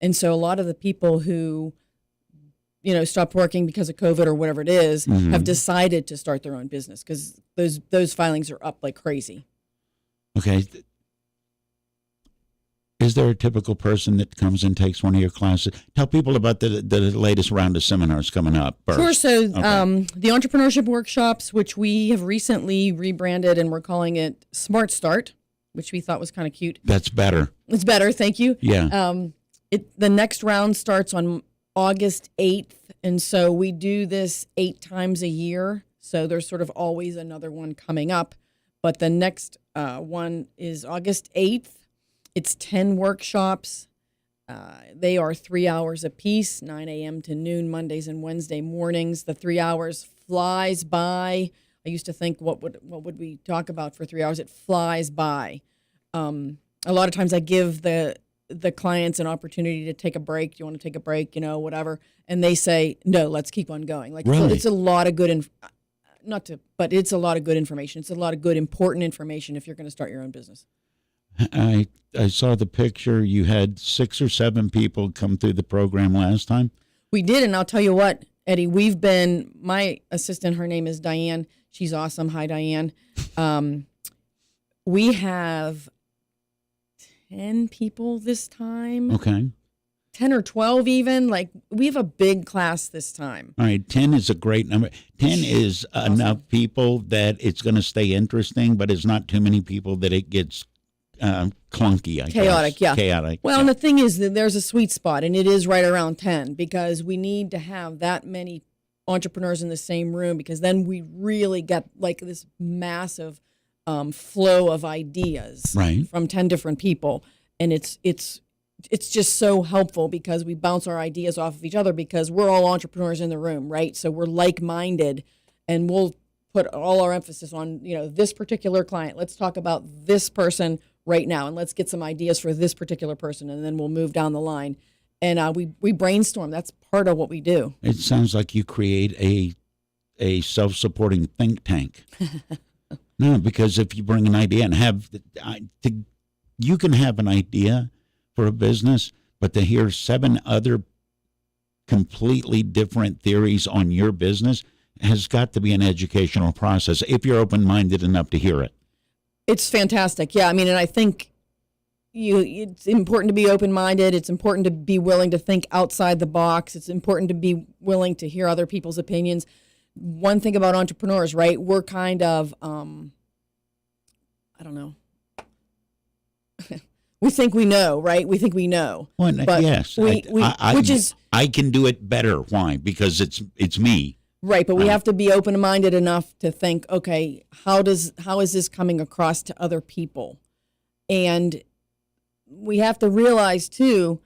And so a lot of the people who, stopped working because of COVID or whatever it is, have decided to start their own business because those filings are up like crazy. Okay. Is there a typical person that comes and takes one of your classes? Tell people about the latest round of seminars coming up first. Sure. So the entrepreneurship workshops, which we have recently rebranded and we're calling it Smart Start, which we thought was kind of cute. That's better. It's better. Thank you. Yeah. The next round starts on August 8th. And so we do this 8 times a year. So there's sort of always another one coming up. But the next one is August 8th. It's 10 workshops. They are 3 hours apiece, 9 a.m. to noon, Mondays and Wednesday mornings. The 3 hours flies by. I used to think, what would we talk about for 3 hours? It flies by. A lot of times I give the clients an opportunity to take a break. Do you want to take a break? Whatever. And they say, no, let's keep on going. Like, really? It's a lot of good, but it's a lot of good information. It's a lot of good, important information if you're going to start your own business. I saw the picture. You had 6 or 7 people come through the program last time. We did, and I'll tell you what, Eddie, my assistant, her name is Diane. She's awesome. Hi, Diane. We have 10 people this time. Okay. 10 or 12 even. Like, we have a big class this time. All right, 10 is a great number. 10 is awesome. Enough people that it's going to stay interesting, but it's not too many people that it gets clunky, I chaotic, guess. Yeah. Chaotic. Well, and the thing is that there's a sweet spot, and it is right around 10 because we need to have that many entrepreneurs in the same room because then we really get like this massive flow of ideas from 10 different people, and it's just so helpful because we bounce our ideas off of each other because we're all entrepreneurs in the room, right? So we're like-minded, and we'll put all our emphasis on this particular client. Let's talk about this person right now, and let's get some ideas for this particular person, and then we'll move down the line. And we brainstorm. That's part of what we do. It sounds like you create a self-supporting think tank. No, because if you bring an idea and you can have an idea for a business, but to hear 7 other completely different theories on your business has got to be an educational process if you're open-minded enough to hear it. It's fantastic. Yeah, I mean, and I think it's important to be open-minded. It's important to be willing to think outside the box. It's important to be willing to hear other people's opinions. One thing about entrepreneurs, right? We're kind of, I don't know. We think we know, right? We think we know. Well, but yes, I can do it better. Why? Because it's me. Right, but we have to be open-minded enough to think, okay, how is this coming across to other people? And we have to realize, too,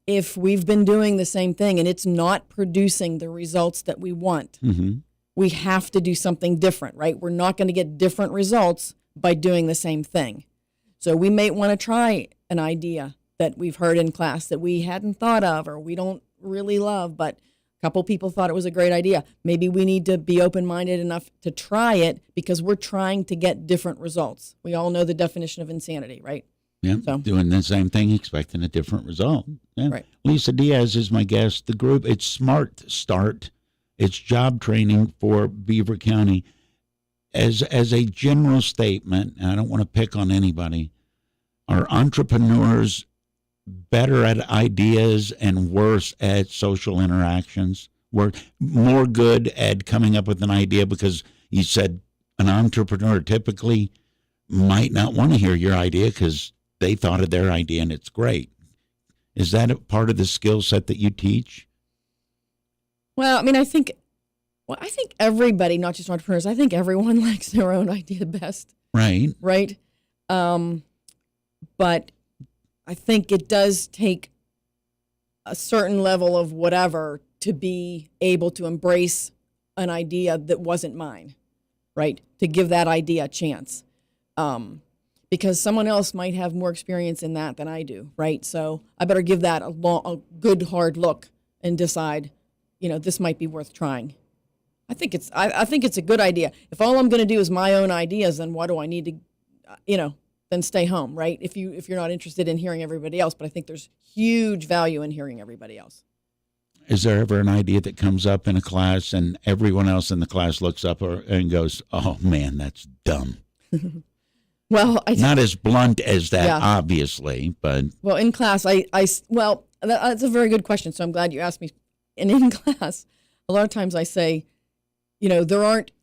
if we've been doing the same thing and it's not producing the results that we want, we have to do something different, right? We're not going to get different results by doing the same thing. So we may want to try an idea that we've heard in class that we hadn't thought of or we don't really love, but a couple people thought it was a great idea. Maybe we need to be open-minded enough to try it because we're trying to get different results. We all know the definition of insanity, right? Yeah, so, doing the same thing, expecting a different result. Yeah. Right. Lisa Diaz is my guest. The group, it's Smart Start. It's job training for Beaver County. As a general statement, and I don't want to pick on anybody, are entrepreneurs better at ideas and worse at social interactions? We're more good at coming up with an idea because you said an entrepreneur typically might not want to hear your idea because they thought of their idea and it's great. Is that a part of the skill set that you teach? Well, I mean, I think everybody, not just entrepreneurs, I think everyone likes their own idea best. Right. Right. But I think it does take a certain level of whatever to be able to embrace an idea that wasn't mine, right? To give that idea a chance. Because someone else might have more experience in that than I do, right? So I better give that a good, hard look and decide, this might be worth trying. I think it's a good idea. If all I'm going to do is my own ideas, then what do I need to, then stay home, right? If you're not interested in hearing everybody else, but I think there's huge value in hearing everybody else. Is there ever an idea that comes up in a class and everyone else in the class looks up and goes, "Oh man, that's dumb"? Well, not as blunt as that, Yeah. obviously, but well, in class, that's a very good question. So I'm glad you asked me. And in class, a lot of times I say,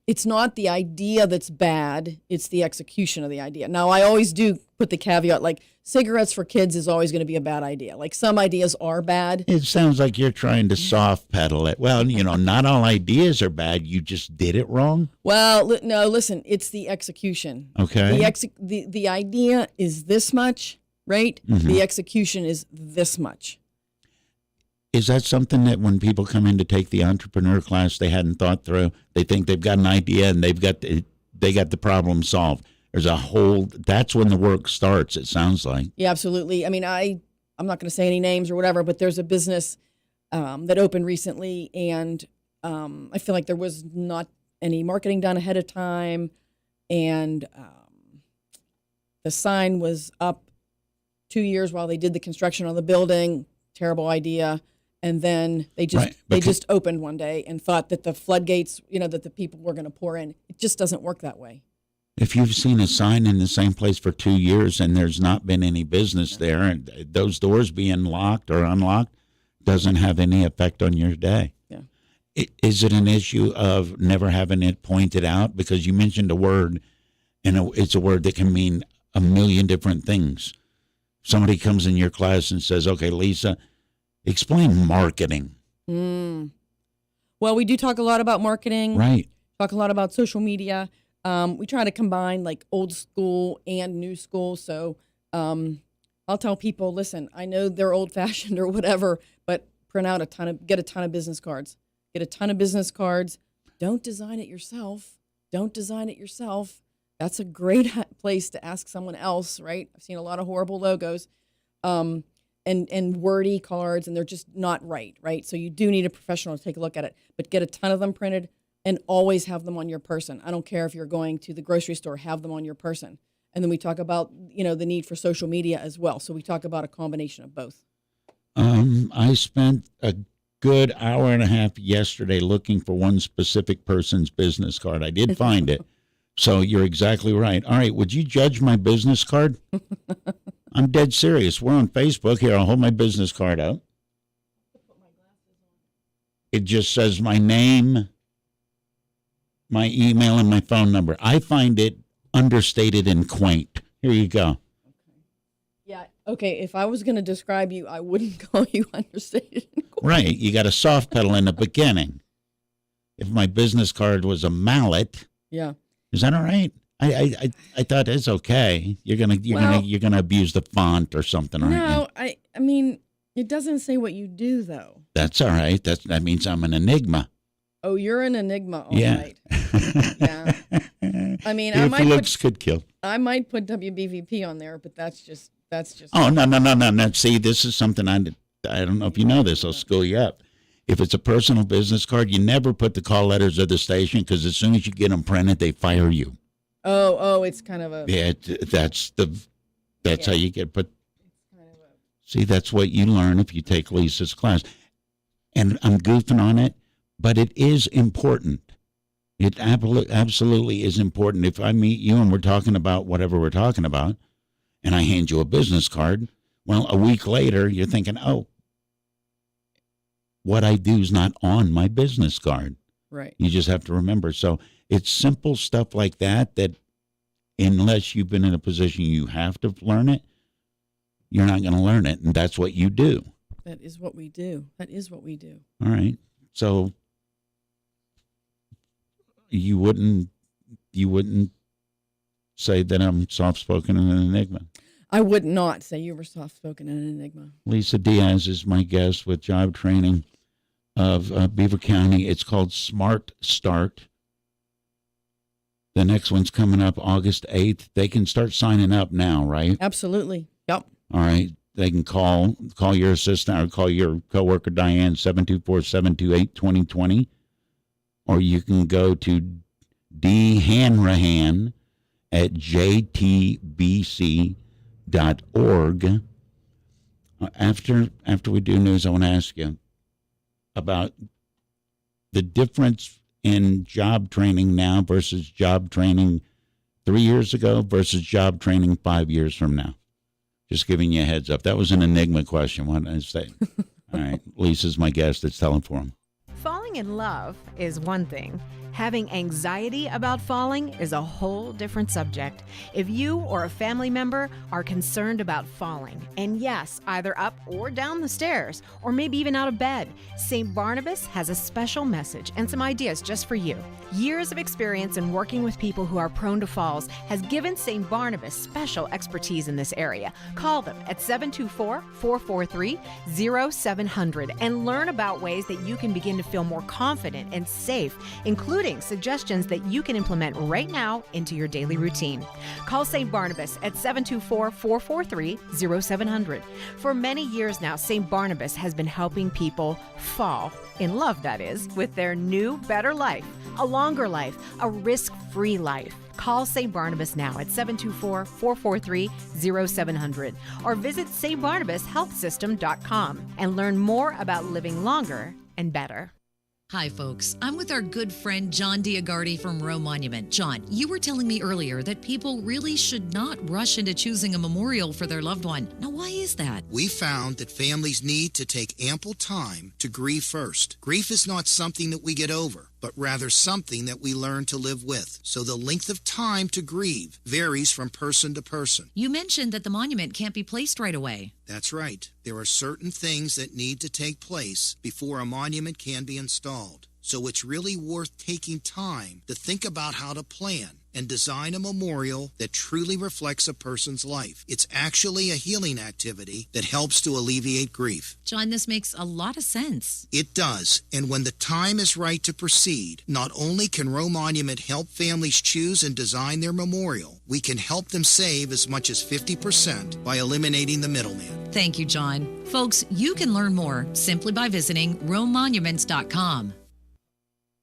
it's not the idea that's bad, it's the execution of the idea. Now, I always do put the caveat, like cigarettes for kids is always going to be a bad idea. Like some ideas are bad. it sounds like you're trying to soft pedal it. Well, not all ideas are bad. You just did it wrong. Well, no, listen, it's the execution. Okay. The idea is this much, right? Mm-hmm. The execution is this much. Is that something that when people come in to take the entrepreneur class, they hadn't thought through? They think they've got an idea and they got the problem solved. That's when the work starts, it sounds like. Yeah, absolutely. I mean, I'm not going to say any names or whatever, but there's a business that opened recently, and I feel like there was not any marketing done ahead of time, and the sign was up 2 years while they did the construction on the building. Terrible idea. And then they just opened one day and thought that the floodgates, that the people were going to pour in. It just doesn't work that way. If you've seen a sign in the same place for 2 years and there's not been any business there, and those doors being locked or unlocked doesn't have any effect on your day. Yeah. Is it an issue of never having it pointed out? Because you mentioned a word, and it's a word that can mean a million different things. Somebody comes in your class and says, "Okay, Lisa, explain marketing." Well, we do talk a lot about marketing. Right. Talk a lot about social media. We try to combine like old school and new school. So I'll tell people, listen, I know they're old fashioned or whatever, but get a ton of business cards. Get a ton of business cards. Don't design it yourself. That's a great place to ask someone else, right? I've seen a lot of horrible logos. And wordy cards, and they're just not right? So you do need a professional to take a look at it, but get a ton of them printed and always have them on your person. I don't care if you're going to the grocery store, have them on your person. And then we talk about, the need for social media as well. So we talk about a combination of both. I spent a good hour and a half yesterday looking for one specific person's business card. I did find it. So you're exactly right. All right, would you judge my business card? I'm dead serious. We're on Facebook. Here, I'll hold my business card up. It just says my name, my email, and my phone number. I find it understated and quaint. Here you go. Yeah. Okay. If I was going to describe you, I wouldn't call you understated. Right. You got a soft pedal in the beginning. If my business card was a mallet. Yeah. Is that all right? I thought it's okay. You're gonna abuse the font or something, aren't you? No, I mean, it doesn't say what you do though. That's all right. That means I'm an enigma. Oh, you're an enigma, all yeah. right. Yeah. I mean, looks could kill. I might put WBVP on there, but that's just. Oh no! See, this is something I don't know if you know this. I'll school you up. If it's a personal business card, you never put the call letters of the station because as soon as you get them printed, they fire you. Oh, it's kind of a. Yeah, that's how you get put. See, that's what you learn if you take Lisa's class. And I'm goofing on it, but it is important. It absolutely is important. If I meet you and we're talking about whatever we're talking about, and I hand you a business card, well, a week later, you're thinking, oh, what I do is not on my business card. Right. You just have to remember. So it's simple stuff like that unless you've been in a position you have to learn it, you're not going to learn it. And that's what you do. That is what we do. All right. So you wouldn't say that I'm soft-spoken and an enigma. I would not say you were soft-spoken and an enigma. Lisa Diaz is my guest with job training of Beaver County. It's called Smart Start. The next one's coming up August 8th. They can start signing up now, right? Absolutely. Yep. All right. They can call your assistant or call your coworker, Diane, 724-728-2020. Or you can go to D. Hanrahan at jtbc.org. After we do news, I want to ask you about the difference in job training now versus job training 3 years ago versus job training 5 years from now. Just giving you a heads up. That was an enigma question. What did I say? All right. Lisa's my guest. Let's tell him for him. Falling in love is one thing. Having anxiety about falling is a whole different subject. If you or a family member are concerned about falling, and yes, either up or down the stairs, or maybe even out of bed, St. Barnabas has a special message and some ideas just for you. Years of experience in working with people who are prone to falls has given St. Barnabas special expertise in this area. Call them at 724-443-0700 and learn about ways that you can begin to feel more confident and safe, including suggestions that you can implement right now into your daily routine. Call St. Barnabas at 724-443-0700. For many years now, St. Barnabas has been helping people fall in love, that is, with their new, better life, a longer life, a risk-free life. Call St. Barnabas now at 724-443-0700 or visit stbarnabashealthsystem.com and learn more about living longer and better. Hi, folks. I'm with our good friend John Diagardi from Roe Monument. John, you were telling me earlier that people really should not rush into choosing a memorial for their loved one. Now, why is that? We found that families need to take ample time to grieve first. Grief is not something that we get over, but rather something that we learn to live with. So the length of time to grieve varies from person to person. You mentioned that the monument can't be placed right away. That's right. There are certain things that need to take place before a monument can be installed. So it's really worth taking time to think about how to plan and design a memorial that truly reflects a person's life. It's actually a healing activity that helps to alleviate grief. John, this makes a lot of sense. It does, and when the time is right to proceed, not only can Roe Monument help families choose and design their memorial, we can help them save as much as 50% by eliminating the middleman. Thank you, John. Folks, you can learn more simply by visiting RoeMonuments.com.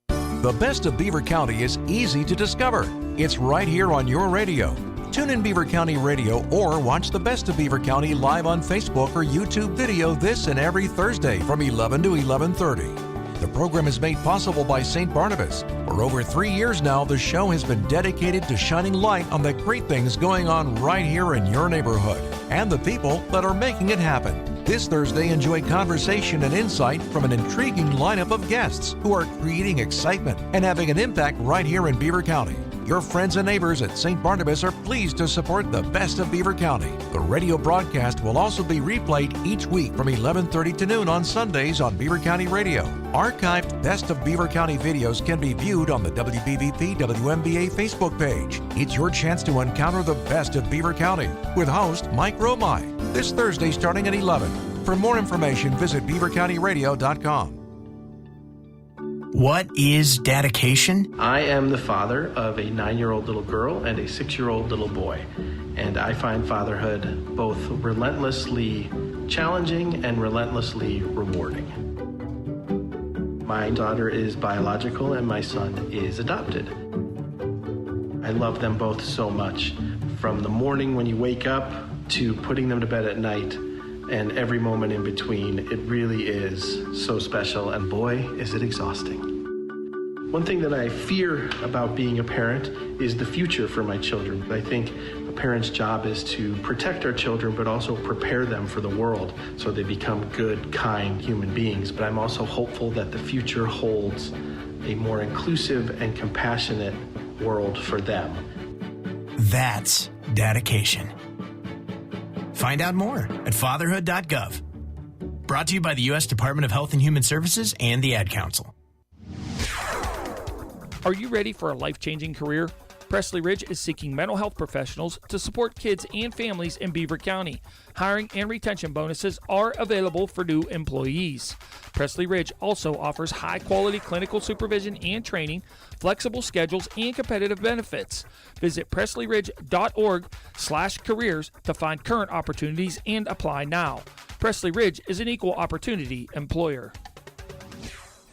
The best of Beaver County is easy to discover. It's right here on your radio. Tune in Beaver County Radio or watch the best of Beaver County live on Facebook or YouTube video this and every Thursday from 11 to 11:30. The program is made possible by St. Barnabas. For over 3 years now, the show has been dedicated to shining light on the great things going on right here in your neighborhood and the people that are making it happen. This Thursday, enjoy conversation and insight from an intriguing lineup of guests who are creating excitement and having an impact right here in Beaver County. Your friends and neighbors at St. Barnabas are pleased to support the best of Beaver County. The radio broadcast will also be replayed each week from 11:30 to noon on Sundays on Beaver County Radio. Archived Best of Beaver County videos can be viewed on the WBVP WMBA Facebook page. It's your chance to encounter the best of Beaver County with host Mike Romai this Thursday starting at 11. For more information, visit beavercountyradio.com. What is dedication? I am the father of a 9-year-old little girl and a 6-year-old little boy, and I find fatherhood both relentlessly challenging and relentlessly rewarding. My daughter is biological and my son is adopted. I love them both so much, from the morning when you wake up to putting them to bed at night, and every moment in between. It really is so special, and boy, is it exhausting. One thing that I fear about being a parent is the future for my children. I think a parent's job is to protect our children, but also prepare them for the world so they become good, kind human beings. But I'm also hopeful that the future holds a more inclusive and compassionate world for them. That's dedication. Find out more at fatherhood.gov. Brought to you by the U.S. Department of Health and Human Services and the Ad Council. Are you ready for a life-changing career? Presley Ridge is seeking mental health professionals to support kids and families in Beaver County. Hiring and retention bonuses are available for new employees. Presley Ridge also offers high-quality clinical supervision and training, flexible schedules, and competitive benefits. Visit presleyridge.org/careers to find current opportunities and apply now. Presley Ridge is an equal opportunity employer.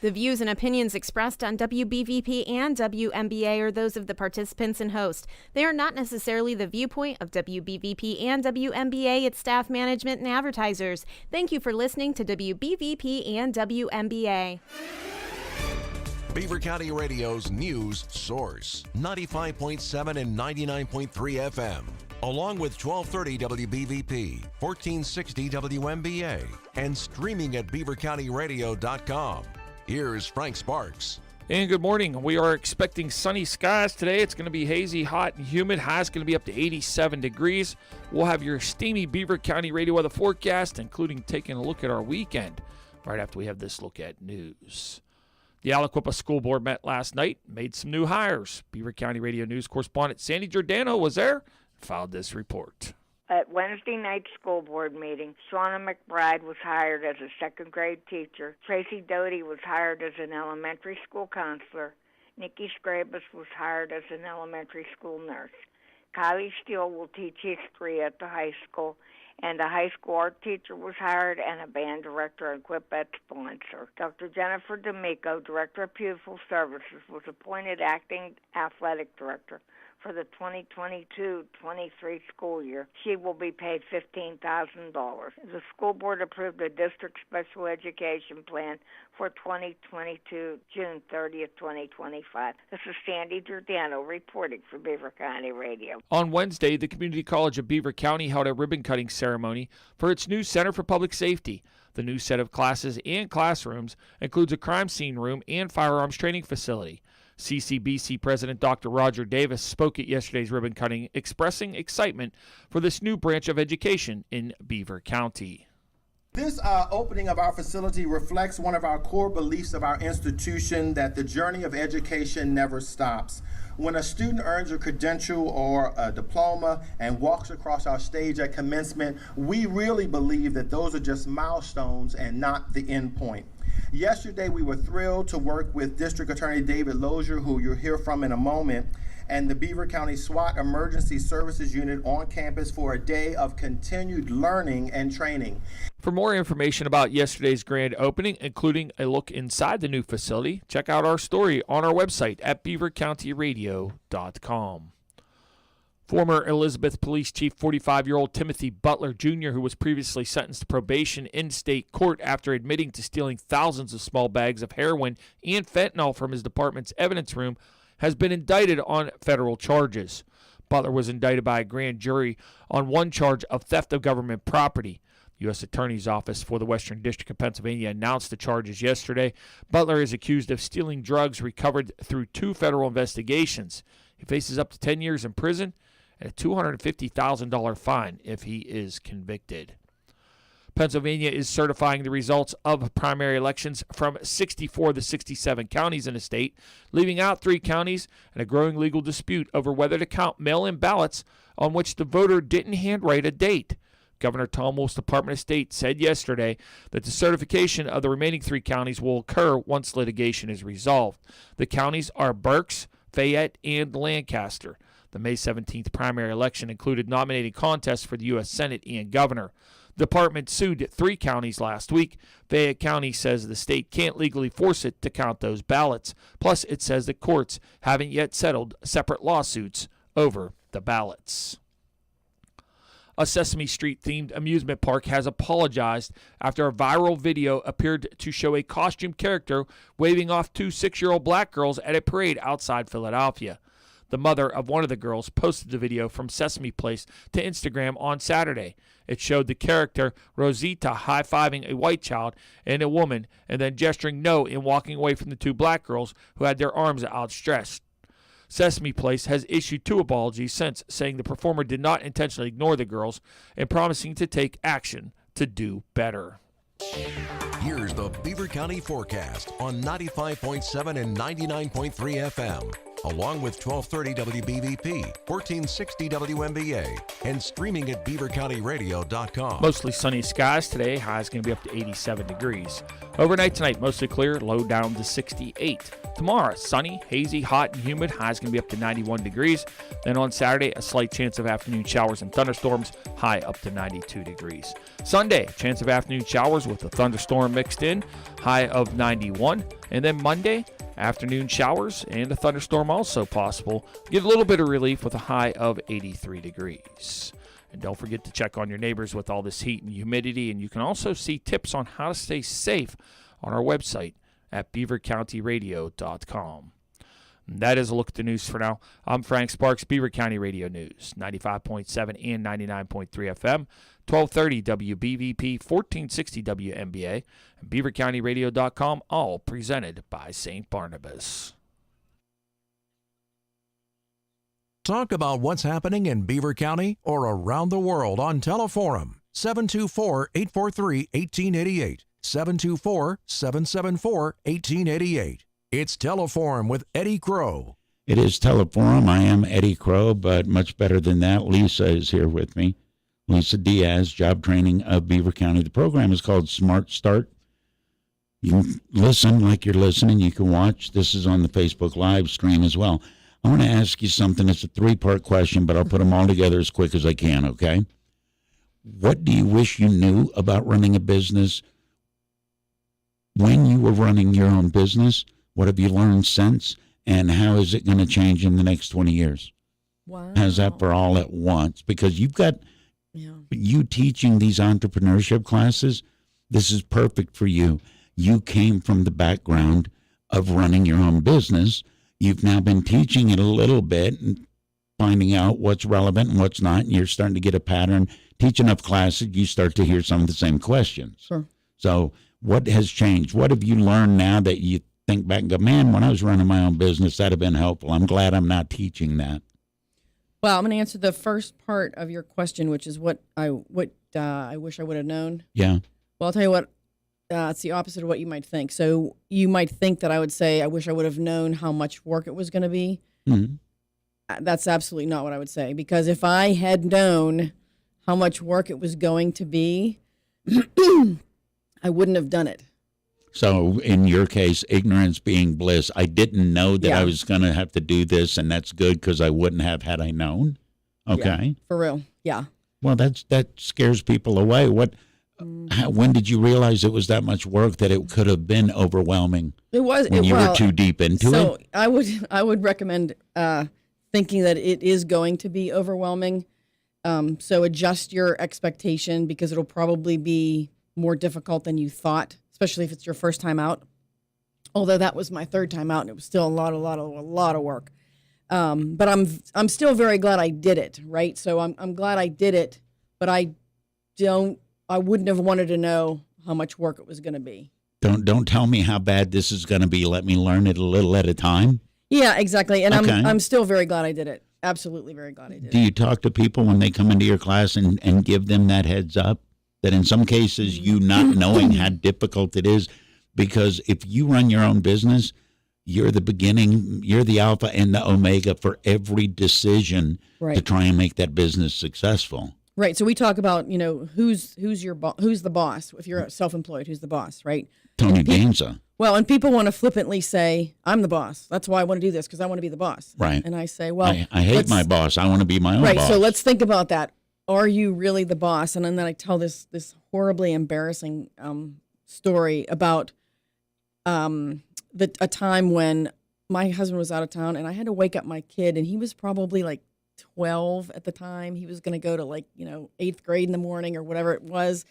The views and opinions expressed on WBVP and WMBA are those of the participants and host. They are not necessarily the viewpoint of WBVP and WMBA, its staff, management, and advertisers. Thank you for listening to WBVP and WMBA. Beaver County Radio's news source, 95.7 and 99.3 FM. Along with 1230 WBVP, 1460 WMBA, and streaming at beavercountyradio.com. Here's Frank Sparks. And good morning. We are expecting sunny skies today. It's going to be hazy, hot, and humid. High is going to be up to 87 degrees. We'll have your steamy Beaver County radio weather forecast, including taking a look at our weekend, right after we have this look at news. The Aliquippa School Board met last night, made some new hires. Beaver County Radio News correspondent Sandy Giordano was there and filed this report. At Wednesday night's school board meeting, Shauna McBride was hired as a second grade teacher. Tracy Doty was hired as an elementary school counselor. Nikki Scrabus was hired as an elementary school nurse. Kylie Steele will teach history at the high school, and a high school art teacher was hired and a band director and Quipet sponsor. Dr. Jennifer D'Amico, Director of Pupil Services, was appointed acting athletic director for the 2022-23 school year. She will be paid $15,000. The school board approved the district special education plan for 2022, June 30th, 2025. This is Sandy Giordano reporting for Beaver County Radio. On Wednesday, the Community College of Beaver County held a ribbon-cutting ceremony for its new Center for Public Safety. The new set of classes and classrooms includes a crime scene room and firearms training facility. CCBC President Dr. Roger Davis spoke at yesterday's ribbon cutting, expressing excitement for this new branch of education in Beaver County. This opening of our facility reflects one of our core beliefs of our institution, that the journey of education never stops. When a student earns a credential or a diploma and walks across our stage at commencement, we really believe that those are just milestones and not the end point. Yesterday, we were thrilled to work with District Attorney David Lozier, who you'll hear from in a moment, and the Beaver County SWAT Emergency Services Unit on campus for a day of continued learning and training. For more information about yesterday's grand opening, including a look inside the new facility, check out our story on our website at beavercountyradio.com. Former Elizabeth Police Chief 45-year-old Timothy Butler Jr., who was previously sentenced to probation in state court after admitting to stealing thousands of small bags of heroin and fentanyl from his department's evidence room, has been indicted on federal charges. Butler was indicted by a grand jury on one charge of theft of government property. The U.S. Attorney's Office for the Western District of Pennsylvania announced the charges yesterday. Butler is accused of stealing drugs recovered through 2 federal investigations. He faces up to 10 years in prison and a $250,000 fine if he is convicted. Pennsylvania is certifying the results of primary elections from 64 of the 67 counties in the state, leaving out 3 counties and a growing legal dispute over whether to count mail-in ballots on which the voter didn't handwrite a date. Governor Tom Wolf's Department of State said yesterday that the certification of the remaining 3 counties will occur once litigation is resolved. The counties are Berks, Fayette, and Lancaster. The May 17th primary election included nominating contests for the U.S. Senate and governor. The department sued 3 counties last week. Fayette County says the state can't legally force it to count those ballots. Plus, it says the courts haven't yet settled separate lawsuits over the ballots. A Sesame Street-themed amusement park has apologized after a viral video appeared to show a costumed character waving off 2 6-year-old black girls at a parade outside Philadelphia. The mother of one of the girls posted the video from Sesame Place to Instagram on Saturday. It showed the character Rosita high-fiving a white child and a woman and then gesturing no and walking away from the 2 black girls who had their arms outstretched. Sesame Place has issued 2 apologies since, saying the performer did not intentionally ignore the girls and promising to take action to do better. Here's the Beaver County forecast on 95.7 and 99.3 FM. along with 1230 WBVP, 1460 WMBA, and streaming at beavercountyradio.com. Mostly sunny skies today. High is going to be up to 87 degrees. Overnight tonight, mostly clear, low down to 68. Tomorrow, sunny, hazy, hot, and humid. High is going to be up to 91 degrees. Then on Saturday, a slight chance of afternoon showers and thunderstorms. High up to 92 degrees. Sunday, chance of afternoon showers with a thunderstorm mixed in. High of 91. And then Monday, afternoon showers and a thunderstorm also possible. Get a little bit of relief with a high of 83 degrees. And don't forget to check on your neighbors with all this heat and humidity. And you can also see tips on how to stay safe on our website at beavercountyradio.com. And that is a look at the news for now. I'm Frank Sparks, Beaver County Radio News, 95.7 and 99.3 FM, 1230 WBVP, 1460 WMBA, and beavercountyradio.com, all presented by St. Barnabas. Talk about what's happening in Beaver County or around the world on Teleforum, 724-843-1888, 724-774-1888. It's Teleforum with Eddie Crow. It is Teleforum. I am Eddie Crow, but much better than that, Lisa is here with me. Lisa Diaz, job training of Beaver County. The program is called Smart Start. You can listen like you're listening. You can watch. This is on the Facebook live stream as well. I want to ask you something. It's a three-part question, but I'll put them all together as quick as I can, okay? What do you wish you knew about running a business when you were running your own business? What have you learned since? And how is it going to change in the next 20 years? Wow. How's that for all at once? Because you've got you teaching these entrepreneurship classes. This is perfect for you. You came from the background of running your own business. You've now been teaching it a little bit and finding out what's relevant and what's not, and you're starting to get a pattern. Teach enough classes, you start to hear some of the same questions. Sure. So what has changed? What have you learned now that you think back and go, man, when I was running my own business, that'd have been helpful. I'm glad I'm not teaching that. Well, I'm going to answer the first part of your question, which is what I wish I would have known. Yeah. Well, I'll tell you what. It's the opposite of what you might think. So you might think that I would say, I wish I would have known how much work it was going to be. Mm-hmm. That's absolutely not what I would say. Because if I had known how much work it was going to be, I wouldn't have done it. So in your case, ignorance being bliss. I didn't know that Yeah. I was going to have to do this, and that's good because I wouldn't have had I known. Okay. Yeah, for real. Yeah. Well, that scares people away. When did you realize it was that much work that it could have been overwhelming? It was when you were too deep into it. So I would recommend thinking that it is going to be overwhelming. So adjust your expectation because it'll probably be more difficult than you thought, especially if it's your first time out. Although that was my third time out, and it was still a lot of work. But I'm still very glad I did it. Right. So I'm glad I did it, but I wouldn't have wanted to know how much work it was going to be. Don't tell me how bad this is going to be. Let me learn it a little at a time. Yeah, exactly. And okay. I'm still very glad I did it. Absolutely very glad I did it. Do you talk to people when they come into your class and give them that heads up? That in some cases you not knowing how difficult it is? Because if you run your own business, you're the beginning, you're the alpha and the omega for every decision to try and make that business successful. Right. So we talk about, who's the boss? If you're self-employed, who's the boss, right? Tony Danza. Well, and people want to flippantly say, I'm the boss. That's why I want to do this, because I want to be the boss. Right. And I say, well, I hate my boss. I want to be my own boss. Right. So let's think about that. Are you really the boss? And then I tell this horribly embarrassing story about a time when my husband was out of town and I had to wake up my kid, and he was probably like 12 at the time. He was going to go to 8th grade in the morning or whatever it was.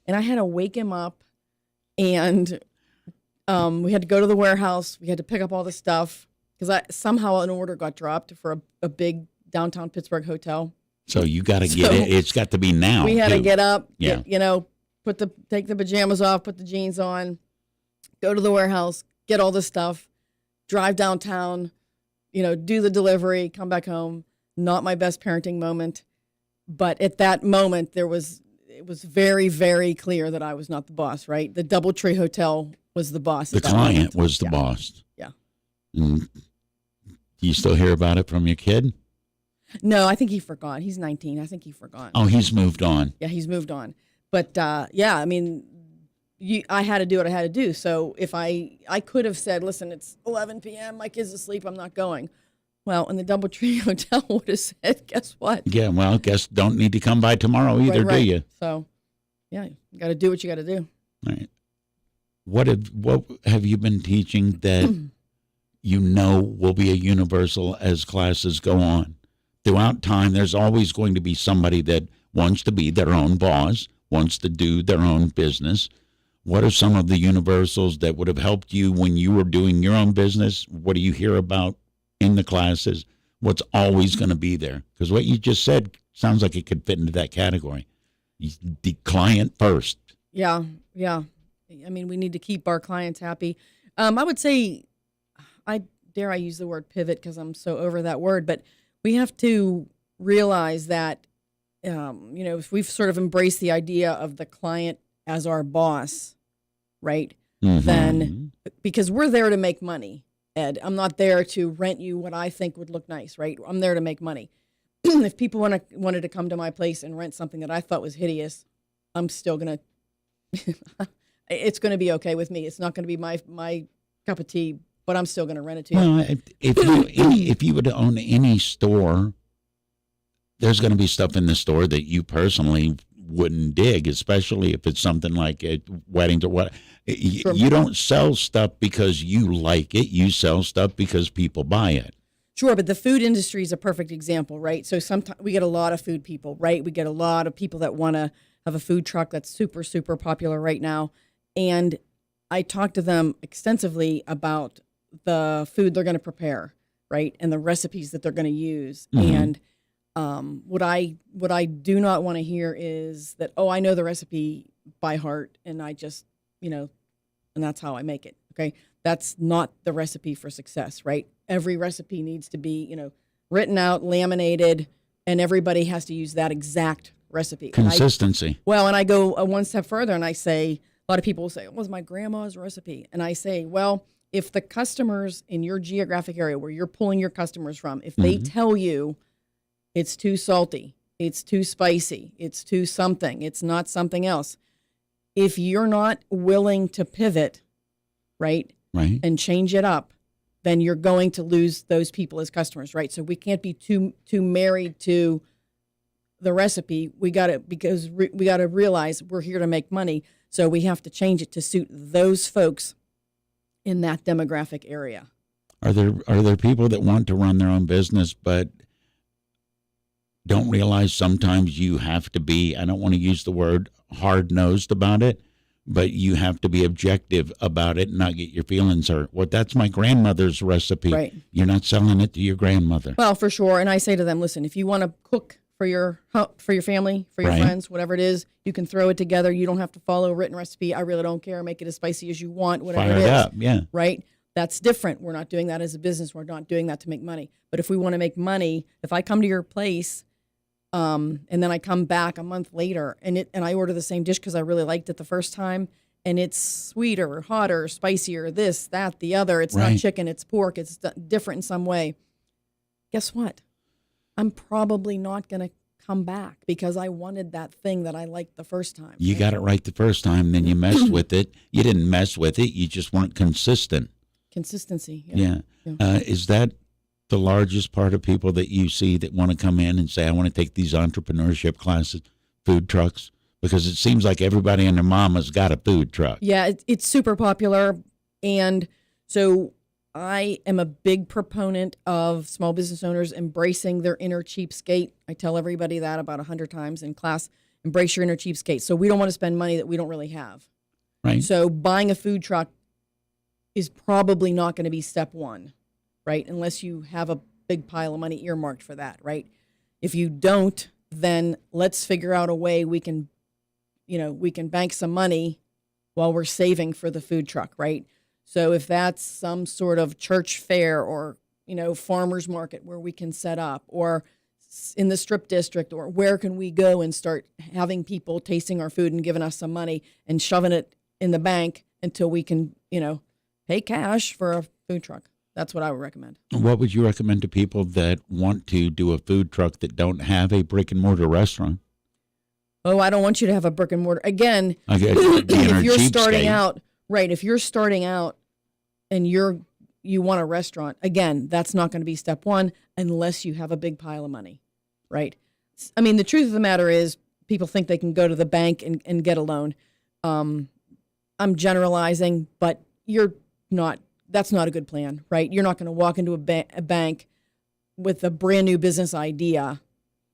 And I had to wake him up, and we had to go to the warehouse. We had to pick up all the stuff because somehow an order got dropped for a big downtown Pittsburgh hotel. So you got to get it. It's got to be now. We had to get up, yeah. Take the pajamas off, put the jeans on, go to the warehouse, get all the stuff, drive downtown, do the delivery, come back home. Not my best parenting moment, but at that moment it was very, very clear that I was not the boss. Right, the DoubleTree Hotel was the boss. The client was the boss. Yeah. And Do you still hear about it from your kid? No, I think he forgot. He's 19. I think he forgot. Oh, he's moved on. Yeah, he's moved on. But yeah, I mean, I had to do what I had to do. So if I could have said, listen, it's 11 p.m., my kid's asleep, I'm not going. Well, and the DoubleTree Hotel would have said, guess what? Yeah, well, guess don't need to come by tomorrow either, right. do you? So, yeah, you got to do what you got to do. All right. What have you been teaching that you know will be a universal as classes go on? Throughout time, there's always going to be somebody that wants to be their own boss, wants to do their own business. What are some of the universals that would have helped you when you were doing your own business? What do you hear about in the classes? What's always going to be there? Because what you just said sounds like it could fit into that category. The client first. Yeah. I mean, we need to keep our clients happy. I would say, I use the word pivot because I'm so over that word, but we have to realize that, if we've sort of embraced the idea of the client as our boss, right? Mm-hmm. Then, because we're there to make money, Ed. I'm not there to rent you what I think would look nice, right? I'm there to make money. If people wanted to come to my place and rent something that I thought was hideous, I'm still going to, it's going to be okay with me. It's not going to be my cup of tea, but I'm still going to rent it to you. Well, if you would own any store, there's going to be stuff in the store that you personally wouldn't dig, especially if it's something like weddings or what. You don't sell stuff because you like it. You sell stuff because people buy it. Sure, but the food industry is a perfect example, right? So sometimes we get a lot of food people, right? We get a lot of people that want to have a food truck that's super, super popular right now. And I talk to them extensively about the food they're going to prepare, right? And the recipes that they're going to use. Mm-hmm. And what I do not want to hear is that, oh, I know the recipe by heart and I just, and that's how I make it. Okay. That's not the recipe for success, right? Every recipe needs to be, written out, laminated, and everybody has to use that exact recipe. Consistency. And I go one step further and I say, a lot of people will say, it was my grandma's recipe. And I say, well, if the customers in your geographic area where you're pulling your customers from, if they tell you it's too salty, it's too spicy, it's too something, it's not something else, if you're not willing to pivot, right, and change it up, then you're going to lose those people as customers, right? So we can't be too married to the recipe. We got to realize we're here to make money, so we have to change it to suit those folks in that demographic area. Are there people that want to run their own business but don't realize sometimes you have to be, I don't want to use the word hard-nosed about it, but you have to be objective about it and not get your feelings hurt. Well, that's my grandmother's recipe. Right. You're not selling it to your grandmother. Well, for sure. And I say to them, listen, if you want to cook for your family, for your friends, whatever it is, you can throw it together. You don't have to follow a written recipe. I really don't care. Make it as spicy as you want, whatever it is. Fire it up, yeah. Right? That's different. We're not doing that as a business. We're not doing that to make money. But if we want to make money, if I come to your place and then I come back a month later and I order the same dish because I really liked it the first time, and it's sweeter, hotter, spicier, this, that, the other. It's not chicken, it's pork. It's different in some way. Guess what? I'm probably not going to come back because I wanted that thing that I liked the first time. You got it right the first time, then you messed with it. You didn't mess with it. You just weren't consistent. Consistency. Yeah. Is that the largest part of people that you see that want to come in and say, I want to take these entrepreneurship classes, food trucks? Because it seems like everybody and their mama's got a food truck. Yeah, it's super popular. And so I am a big proponent of small business owners embracing their inner cheapskate. I tell everybody that about 100 times in class. Embrace your inner cheapskate. So we don't want to spend money that we don't really have. Right. So buying a food truck is probably not going to be step one, right? Unless you have a big pile of money earmarked for that, right? If you don't, then let's figure out a way we can bank some money while we're saving for the food truck, right? So if that's some sort of church fair or, farmer's market where we can set up, or in the strip district, or where can we go and start having people tasting our food and giving us some money and shoving it in the bank until we can, pay cash for a food truck. That's what I would recommend. What would you recommend to people that want to do a food truck that don't have a brick and mortar restaurant? Oh, I don't want you to have a brick and mortar. Again, if you're starting out, right, if you're starting out and you want a restaurant, again, that's not going to be step one unless you have a big pile of money, right? I mean, the truth of the matter is people think they can go to the bank and get a loan. I'm generalizing, but that's not a good plan, right? You're not going to walk into a bank with a brand new business idea.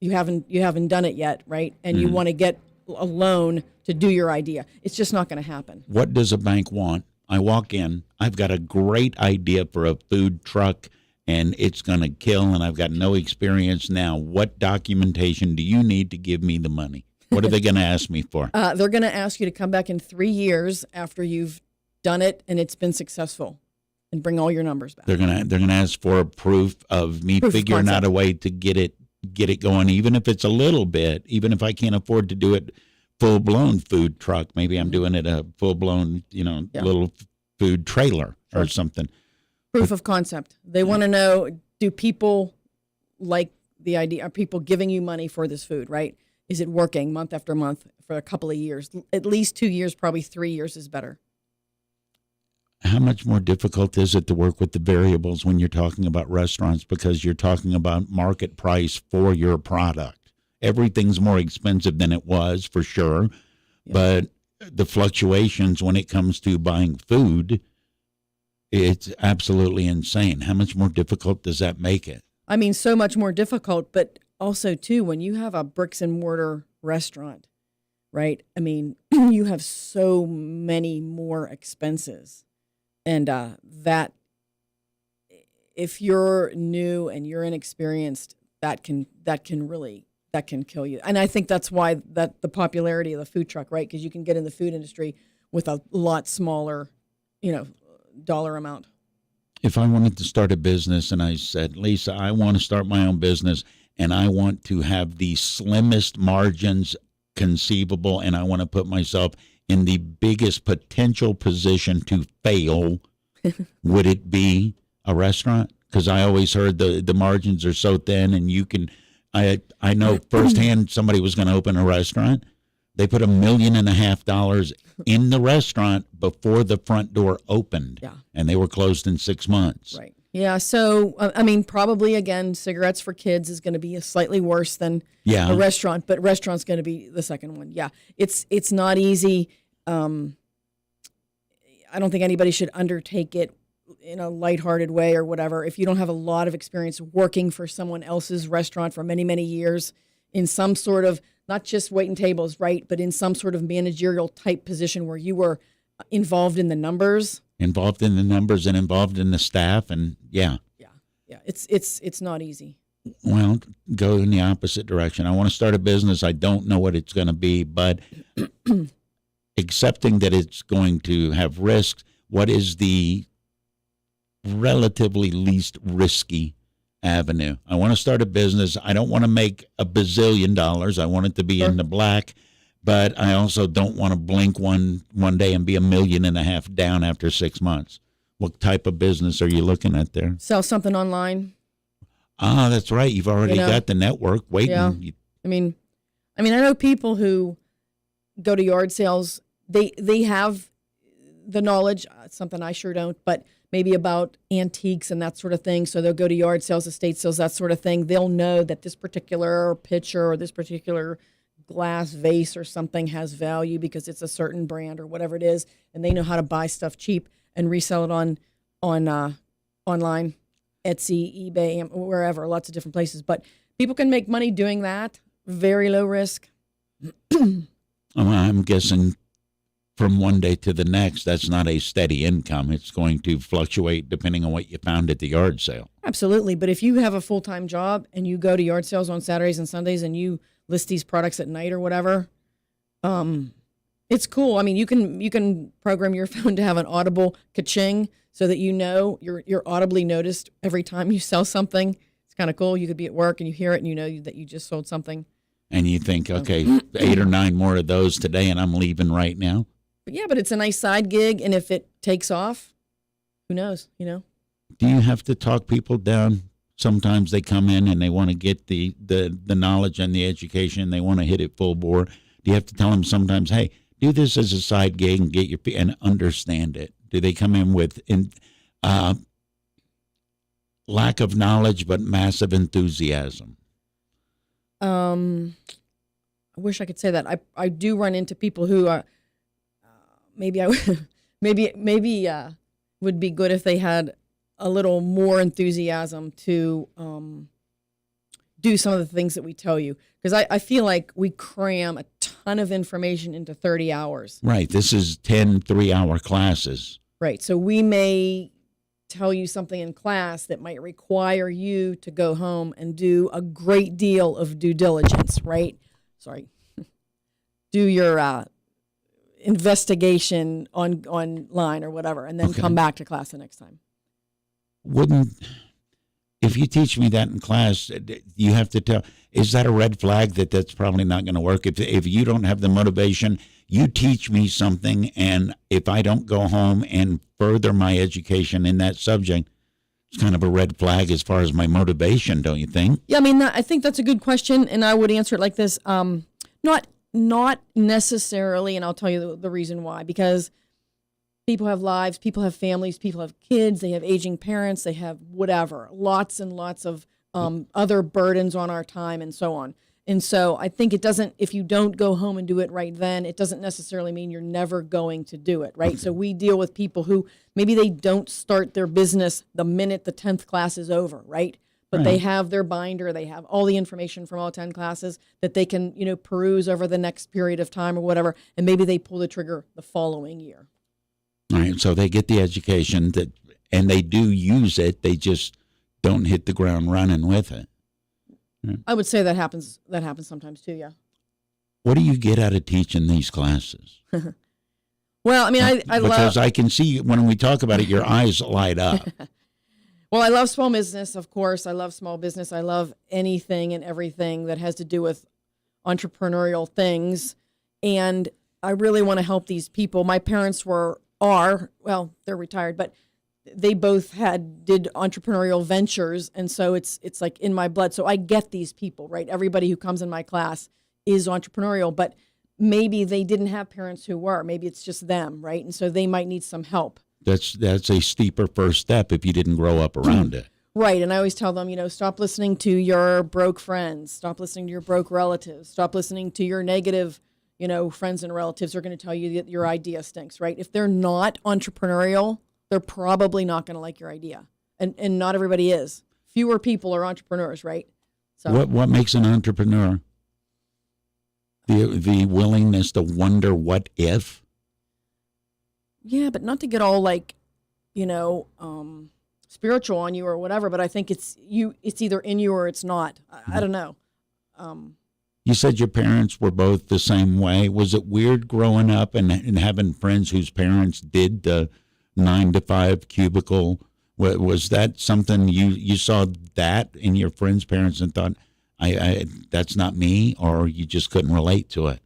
You haven't done it yet, right? And you want to get a loan to do your idea. It's just not going to happen. What does a bank want? I walk in, I've got a great idea for a food truck, and it's going to kill, and I've got no experience now. What documentation do you need to give me the money? What are they going to ask me for? They're going to ask you to come back in 3 years after you've done it and it's been successful, and bring all your numbers back. They're gonna ask for a proof of me figuring out a way to get it going, even if it's a little bit, even if I can't afford to do it full blown food truck. Maybe I'm doing it a full blown, little food trailer or something. Proof of concept. They want to know, do people like the idea? Are people giving you money for this food, right? Is it working month after month for a couple of years? At least 2 years, probably 3 years is better. How much more difficult is it to work with the variables when you're talking about restaurants, because you're talking about market price for your product? Everything's more expensive than it was, for sure, but the fluctuations when it comes to buying food, it's absolutely insane. How much more difficult does that make it? I mean, so much more difficult, but also, too, when you have a bricks and mortar restaurant, right? I mean, you have so many more expenses. And that, if you're new and you're inexperienced, that can kill you. And I think that's why that the popularity of the food truck, right? Because you can get in the food industry with a lot smaller, dollar amount. If I wanted to start a business and I said, Lisa, I want to start my own business and I want to have the slimmest margins conceivable and I want to put myself in the biggest potential position to fail, would it be a restaurant? Because I always heard the margins are so thin, and you can. I know firsthand somebody was going to open a restaurant. They put $1.5 million in the restaurant before the front door opened, and they were closed in 6 months. Right. Yeah. So I mean, probably again, cigarettes for kids is going to be slightly worse than a restaurant, but restaurant's going to be the second one. Yeah. It's not easy. I don't think anybody should undertake it in a lighthearted way or whatever. If you don't have a lot of experience working for someone else's restaurant for many, many years in some sort of, not just waiting tables, right, but in some sort of managerial type position where you were involved in the numbers. Involved in the numbers and involved in the staff, and yeah. It's not easy. Well, go in the opposite direction. I want to start a business. I don't know what it's going to be, but accepting that it's going to have risks, what is the relatively least risky avenue? I want to start a business. I don't want to make $1 bazillion. I want it to be in the black, but I also don't want to blink one day and be $1.5 million down after 6 months. What type of business are you looking at there? Sell something online. Ah, that's right. You've already got the network waiting. Yeah. I mean, I know people who go to yard sales. They have the knowledge, something I sure don't, but maybe about antiques and that sort of thing. So they'll go to yard sales, estate sales, that sort of thing. They'll know that this particular pitcher or this particular glass vase or something has value because it's a certain brand or whatever it is, and they know how to buy stuff cheap and resell it on online, Etsy, eBay, wherever, lots of different places. But people can make money doing that. Very low risk. I'm guessing from one day to the next, that's not a steady income. It's going to fluctuate depending on what you found at the yard sale. Absolutely. But if you have a full-time job and you go to yard sales on Saturdays and Sundays and you list these products at night or whatever, it's cool. I mean, you can program your phone to have an audible ka-ching so that you're audibly noticed every time you sell something. It's kind of cool. You could be at work and you hear it and you know that you just sold something. And you think, okay, 8 or 9 more of those today and I'm leaving right now. But yeah, but it's a nice side gig, and if it takes off, who knows, Do you have to talk people down? Sometimes they come in and they want to get the knowledge and the education. They want to hit it full bore. Do you have to tell them sometimes, hey, do this as a side gig and get your and understand it? Do they come in with lack of knowledge but massive enthusiasm? I wish I could say that. I do run into people who are maybe would be good if they had a little more enthusiasm to do some of the things that we tell you. Because I feel like we cram a ton of information into 30 hours. Right. This is 10 3-hour classes. Right. So we may tell you something in class that might require you to go home and do a great deal of due diligence, right? Sorry. Do your investigation online or whatever, and then come back to class the next time. If you teach me that in class, you have to tell, is that a red flag that's probably not going to work? If you don't have the motivation, you teach me something, and if I don't go home and further my education in that subject, it's kind of a red flag as far as my motivation, don't you think? Yeah, I mean, I think that's a good question, and I would answer it like this. Not necessarily, and I'll tell you the reason why. Because people have lives, people have families, people have kids, they have aging parents, they have whatever, lots and lots of other burdens on our time and so on. And so I think it doesn't, if you don't go home and do it right then, it doesn't necessarily mean you're never going to do it, right? Okay. So we deal with people who maybe they don't start their business the minute the 10th class is over, right? But they have their binder, they have all the information from all 10 classes that they can, peruse over the next period of time or whatever, and maybe they pull the trigger the following year. All right, so they get the education and they do use it, they just don't hit the ground running with it. Right. I would say that happens sometimes too, yeah. What do you get out of teaching these classes? Well, I mean, I love... Because I can see when we talk about it, your eyes light up. Well, I love small business, of course. I love small business. I love anything and everything that has to do with entrepreneurial things. And I really want to help these people. My parents they're retired, but they both did entrepreneurial ventures. And so it's like in my blood. So I get these people, right? Everybody who comes in my class is entrepreneurial, but maybe they didn't have parents who were. Maybe it's just them, right? And so they might need some help. That's a steeper first step if you didn't grow up around it. Right. And I always tell them, stop listening to your broke friends. Stop listening to your broke relatives. Stop listening to your negative, friends and relatives are going to tell you that your idea stinks, right? If they're not entrepreneurial, they're probably not going to like your idea. And not everybody is. Fewer people are entrepreneurs, right? So what makes an entrepreneur? The willingness to wonder what if? Yeah, but not to get all spiritual on you or whatever. But I think it's either in you or it's not. I don't know. You said your parents were both the same way. Was it weird growing up and having friends whose parents did the 9-to-5 cubicle? Was that something you saw that in your friends' parents and thought, I that's not me, or you just couldn't relate to it?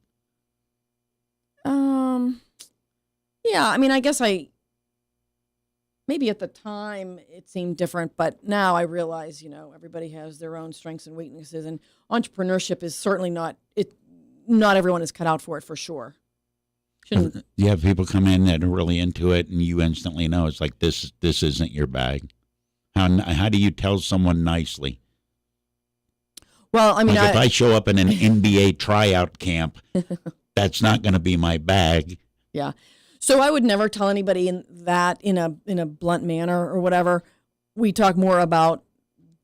Yeah, I mean, I guess maybe at the time it seemed different, but now I realize, everybody has their own strengths and weaknesses, and entrepreneurship is certainly not everyone is cut out for it, for sure. You have people come in that are really into it, and you instantly know it's like, this isn't your bag. How do you tell someone nicely? Well, I mean, if I show up in an NBA tryout camp, that's not going to be my bag. Yeah. So I would never tell anybody in a blunt manner or whatever. We talk more about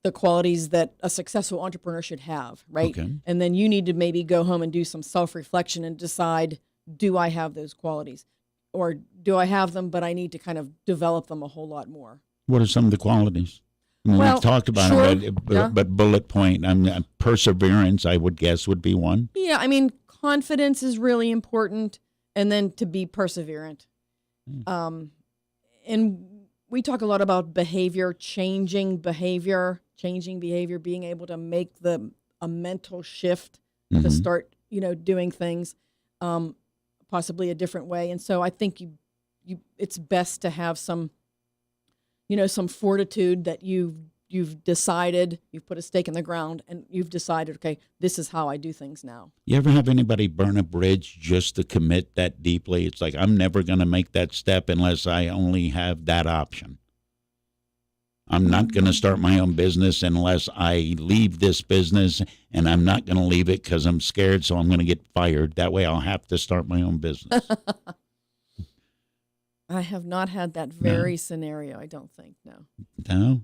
the qualities that a successful entrepreneur should have, right? Okay. And then you need to maybe go home and do some self-reflection and decide, do I have those qualities? Or do I have them, but I need to kind of develop them a whole lot more? What are some of the qualities? I mean, we've talked about it, but bullet point, perseverance, I would guess, would be one. Yeah, I mean, confidence is really important, and then to be perseverant. And we talk a lot about changing behavior, being able to make a mental shift to start, doing things possibly a different way. And so I think it's best to have some some fortitude that you've decided, you've put a stake in the ground, and you've decided, okay, this is how I do things now. You ever have anybody burn a bridge just to commit that deeply? It's like, I'm never going to make that step unless I only have that option. I'm not going to start my own business unless I leave this business, and I'm not going to leave it because I'm scared, so I'm going to get fired. That way I'll have to start my own business. I have not had that very scenario, I don't think, no. No?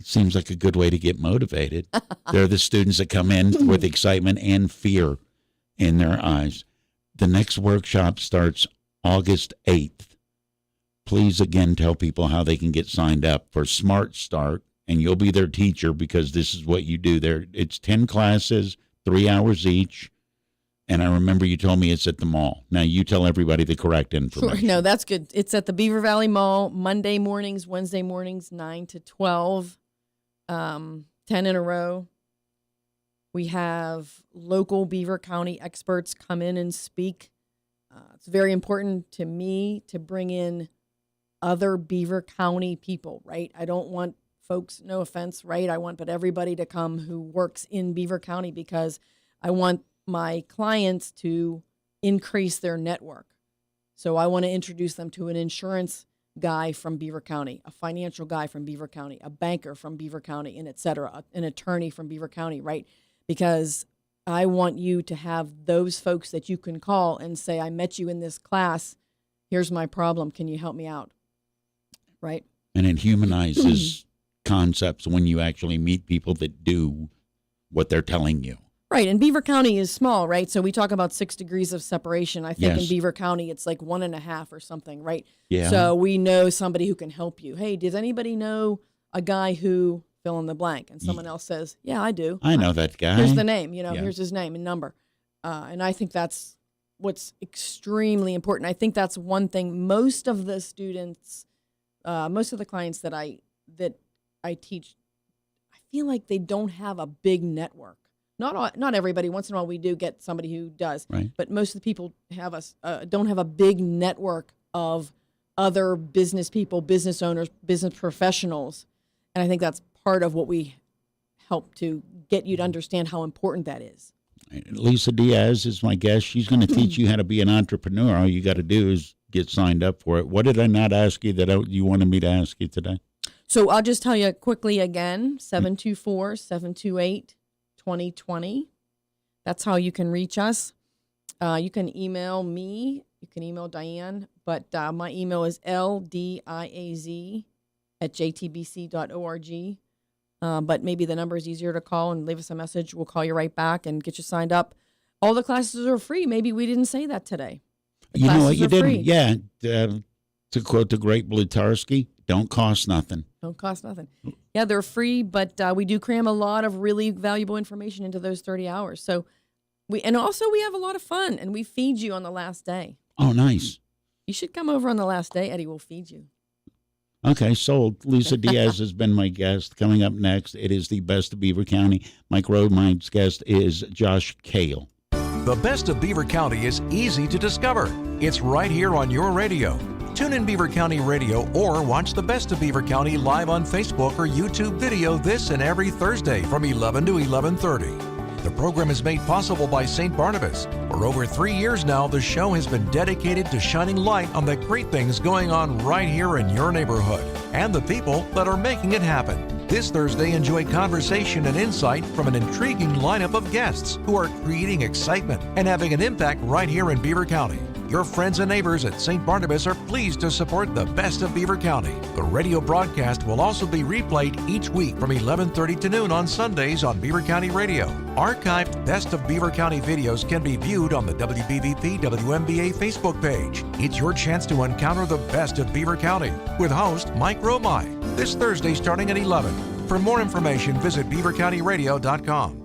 It seems like a good way to get motivated. They're the students that come in with excitement and fear in their eyes. The next workshop starts August 8th. Please, again, tell people how they can get signed up for Smart Start, and you'll be their teacher because this is what you do there. It's 10 classes, 3 hours each, and I remember you told me it's at the mall. Now, you tell everybody the correct information. Sure. No, that's good. It's at the Beaver Valley Mall, Monday mornings, Wednesday mornings, 9 to 12, 10 in a row. We have local Beaver County experts come in and speak. It's very important to me to bring in other Beaver County people, right? I don't want folks, no offense, right? But everybody to come who works in Beaver County because I want my clients to increase their network. So I want to introduce them to an insurance guy from Beaver County, a financial guy from Beaver County, a banker from Beaver County, and et cetera, an attorney from Beaver County, right? Because I want you to have those folks that you can call and say, I met you in this class. Here's my problem. Can you help me out? Right. And it humanizes concepts when you actually meet people that do what they're telling you. Right. And Beaver County is small, right? So we talk about 6 degrees of separation. I think in Beaver County, it's like 1.5 or something, right? Yeah. So we know somebody who can help you. Hey, does anybody know a guy who fill in the blank? And someone else says, yeah, I do. I know that guy. Here's the name, here's his name and number. And I think that's what's extremely important. I think that's one thing most of the students, most of the clients that I teach, I feel like they don't have a big network. Not everybody. Once in a while, we do get somebody who does. Right. But most of the people don't have a big network of other business people, business owners, business professionals, and I think that's part of what we help to get you to understand how important that is. Lisa Diaz is my guest. She's going to teach you how to be an entrepreneur. All you got to do is get signed up for it. What did I not ask you that you wanted me to ask you today? So I'll just tell you quickly again, 724-728-2020. That's how you can reach us. You can email me. You can email Diane. But my email is ldiaz@jtbc.org. But maybe the number is easier to call and leave us a message. We'll call you right back and get you signed up. All the classes are free. Maybe we didn't say that today. You know what? You didn't. Free. Yeah. To quote the great Blutarsky, don't cost nothing. Don't cost nothing. Yeah, they're free, but we do cram a lot of really valuable information into those 30 hours. So we have a lot of fun, and we feed you on the last day. Oh, nice. You should come over on the last day. Eddie will feed you. Okay, sold. Lisa Diaz has been my guest. Coming up next, it is the Best of Beaver County. Mike Romines' guest is Josh Kale. The Best of Beaver County is easy to discover. It's right here on your radio. Tune in Beaver County Radio or watch the Best of Beaver County live on Facebook or YouTube video this and every Thursday from 11 to 11:30. The program is made possible by St. Barnabas. For over 3 years now, the show has been dedicated to shining light on the great things going on right here in your neighborhood and the people that are making it happen. This Thursday, enjoy conversation and insight from an intriguing lineup of guests who are creating excitement and having an impact right here in Beaver County. Your friends and neighbors at St. Barnabas are pleased to support the Best of Beaver County. The radio broadcast will also be replayed each week from 11:30 to noon on Sundays on Beaver County Radio. Archived Best of Beaver County videos can be viewed on the WBVP WMBA Facebook page. It's your chance to encounter the best of Beaver County with host Mike Romine this Thursday starting at 11. For more information, visit beavercountyradio.com.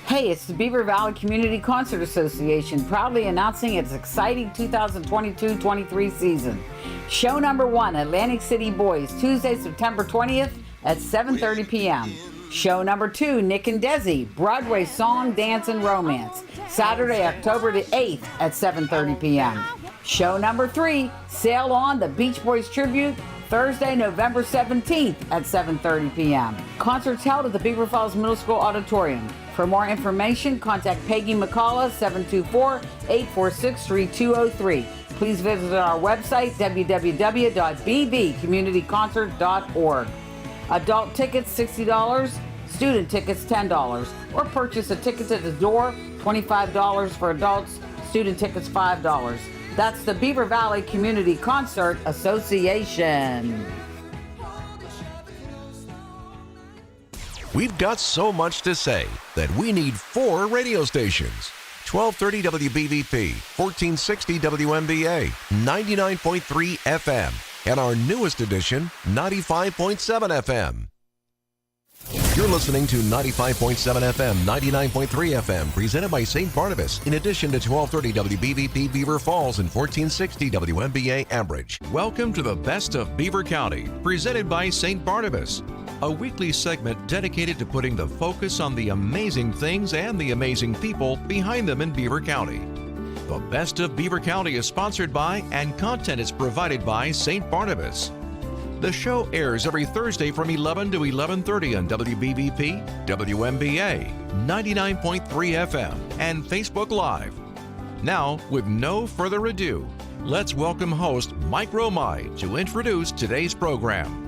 Hey, it's the Beaver Valley Community Concert Association proudly announcing its exciting 2022-23 season. Show number 1, Atlantic City Boys, Tuesday, September 20th at 7:30 p.m. Show number 2, Nick and Desi, Broadway Song, Dance, and Romance, Saturday, October the 8th at 7:30 p.m. Show number 3, Sail On, the Beach Boys Tribute, Thursday, November 17th at 7:30 p.m. Concerts held at the Beaver Falls Middle School Auditorium. For more information, contact Peggy McCullough, 724-846-3203. Please visit our website, www.bbcommunityconcert.org. Adult tickets, $60. Student tickets, $10. Or purchase a ticket at the door, $25 for adults. Student tickets, $5. That's the Beaver Valley Community Concert Association. We've got so much to say that we need 4 radio stations. 1230 WBVP, 1460 WMBA, 99.3 FM, and our newest edition, 95.7 FM. You're listening to 95.7 FM, 99.3 FM, presented by St. Barnabas, in addition to 1230 WBVP Beaver Falls and 1460 WMBA Ambridge. Welcome to the Best of Beaver County, presented by St. Barnabas, a weekly segment dedicated to putting the focus on the amazing things and the amazing people behind them in Beaver County. The Best of Beaver County is sponsored by and content is provided by St. Barnabas. The show airs every Thursday from 11 to 11:30 on WBVP, WMBA, 99.3 FM, and Facebook Live. Now, with no further ado, let's welcome host Mike Romide to introduce today's program.